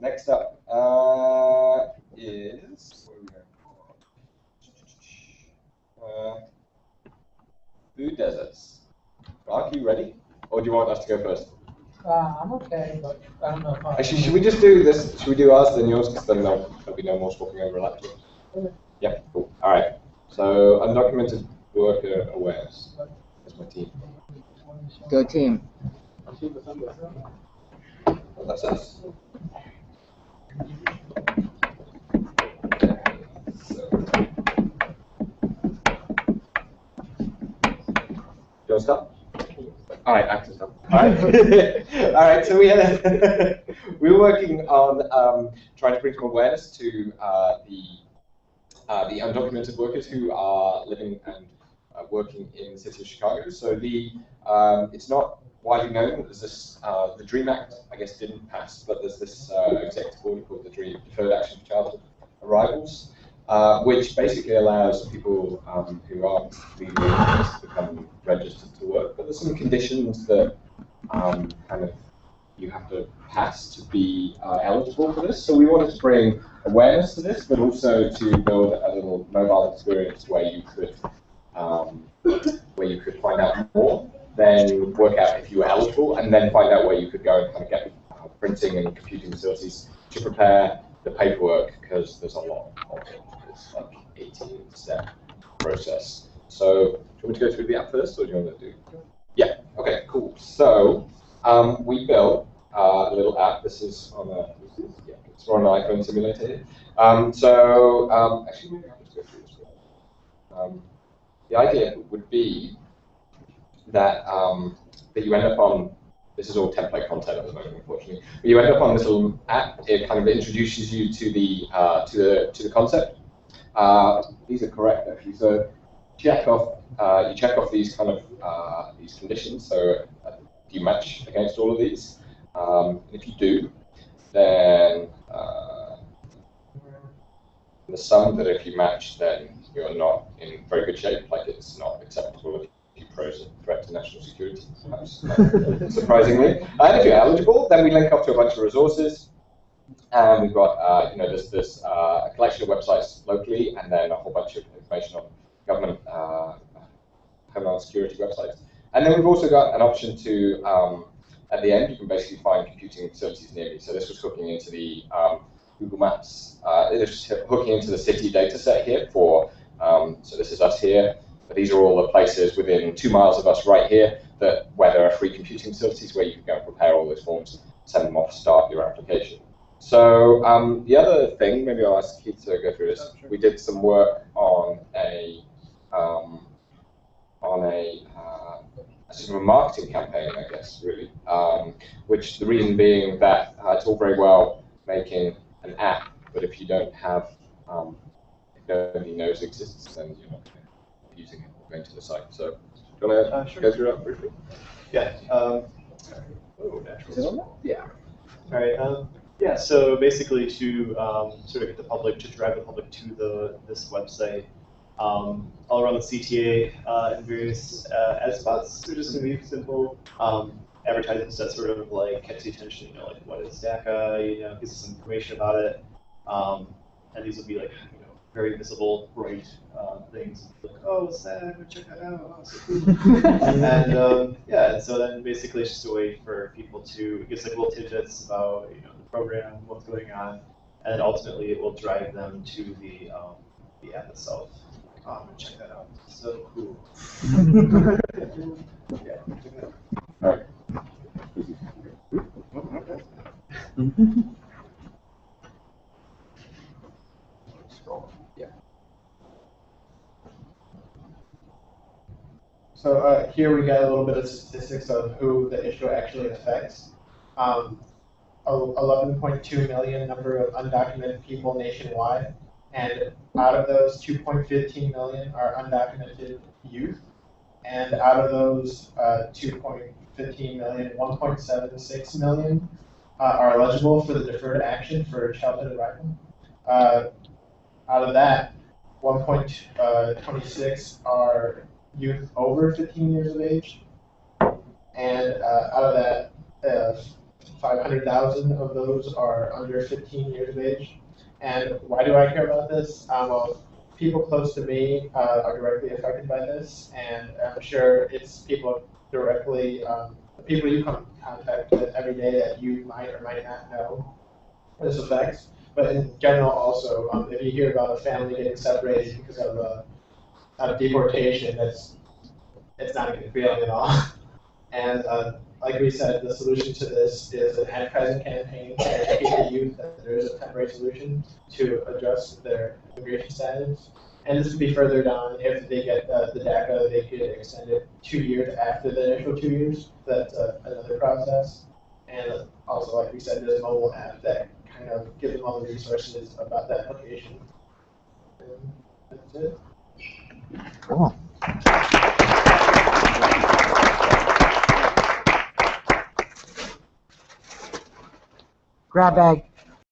next up is food deserts. Mark, you ready? Or do you want us to go first? I'm okay, but I don't know if Actually, should we just do this? Should we do ours then yours? Because then there'll be no more swapping over laptops. Okay. Yeah, cool. All right. So, undocumented worker awareness. That's my team. Go team. Oh, that's us. Do you want to start? All right, access stuff. All right. All right. So we were working on trying to bring some awareness to the undocumented workers who are living and working in the city of Chicago. So it's not widely known that there's this the DREAM Act, I guess, didn't pass, but there's this executive order called the Deferred Action for Childhood Arrivals, which basically allows people who aren't legally to become registered to work. But there's some conditions that kind of you have to pass to be eligible for this. So we wanted to bring awareness to this, but also to build a little mobile experience where you could find out more, then work out if you were eligible, and then find out where you could go and kind of get printing and computing facilities to prepare the paperwork, because there's a lot of it. It's like 18-step process. So, do you want me to go through the app first, or do you want to do? Yeah. Okay. Cool. So, we built a little app. This is on it's on an iPhone simulator here. Actually, maybe I'll just go through this. The idea would be that that you end up on. This is all template content at the moment, unfortunately. But you end up on this little app. It kind of introduces you to the concept. These are correct actually. So you check off these kind of these conditions. So do you match against all of these? And if you do, then the sum that if you match, then you're not in very good shape. Like it's not acceptable if you pose a threat to national security, perhaps, surprisingly. And if you're eligible, then we link up to a bunch of resources. And we've got, there's a collection of websites locally, and then a whole bunch of information on government homeland security websites. And then we've also got an option to, at the end, you can basically find computing facilities near you. So this was hooking into the Google Maps. It's hooking into the city data set here for, so this is us here. But these are all the places within 2 miles of us right here where there are free computing facilities where you can go and prepare all those forms, send them off, start your application. So the other thing, maybe I'll ask Keith to go through this. We did some work on a sort of a marketing campaign, I guess, really. Which the reason being that it's all very well making an app, but if you don't have, if nobody knows it exists, then you're not using it or going to the site. So, do you want to go through that briefly? Yeah. Natural. Yeah. All right. Yeah. So basically, to sort of get the public, to drive the public to this website, all around the CTA and various ad spots, they're just going to be simple advertisements that sort of like catch the attention. Like what is DACA? Gives us some information about it, and these will be like very visible, bright things. Like, oh, what's that? Check that out. Oh, so cool. And yeah, and so then basically it's just a way for people to get like little tidbits about the program, what's going on, and ultimately it will drive them to the app itself. Check that out. So cool. Yeah. All right. So here we got a little bit of statistics of who the issue actually affects. 11.2 million number of undocumented people nationwide, and out of those, 2.15 million are undocumented youth, and out of those 2.15 million, 1.76 million are eligible for the deferred action for childhood arrival. Out of that, 1.26 are youth over 15 years of age, and out of that, 500,000 of those are under 15 years of age. And why do I care about this? Well, people close to me are directly affected by this, and I'm sure it's people directly, people you come in contact with every day that you might or might not know this affects. But in general, also, if you hear about a family getting separated because of deportation, it's not a good feeling at all. And like we said, the solution to this is an advertising campaign to educate the youth that there is a temporary solution to adjust their immigration status. And this would be further down if they get the DACA, they could extend it 2 years after the initial 2 years. That's another process. And also, like we said, there's a mobile app that kind of gives them all the resources about the application. And that's it. Cool. Grab bag.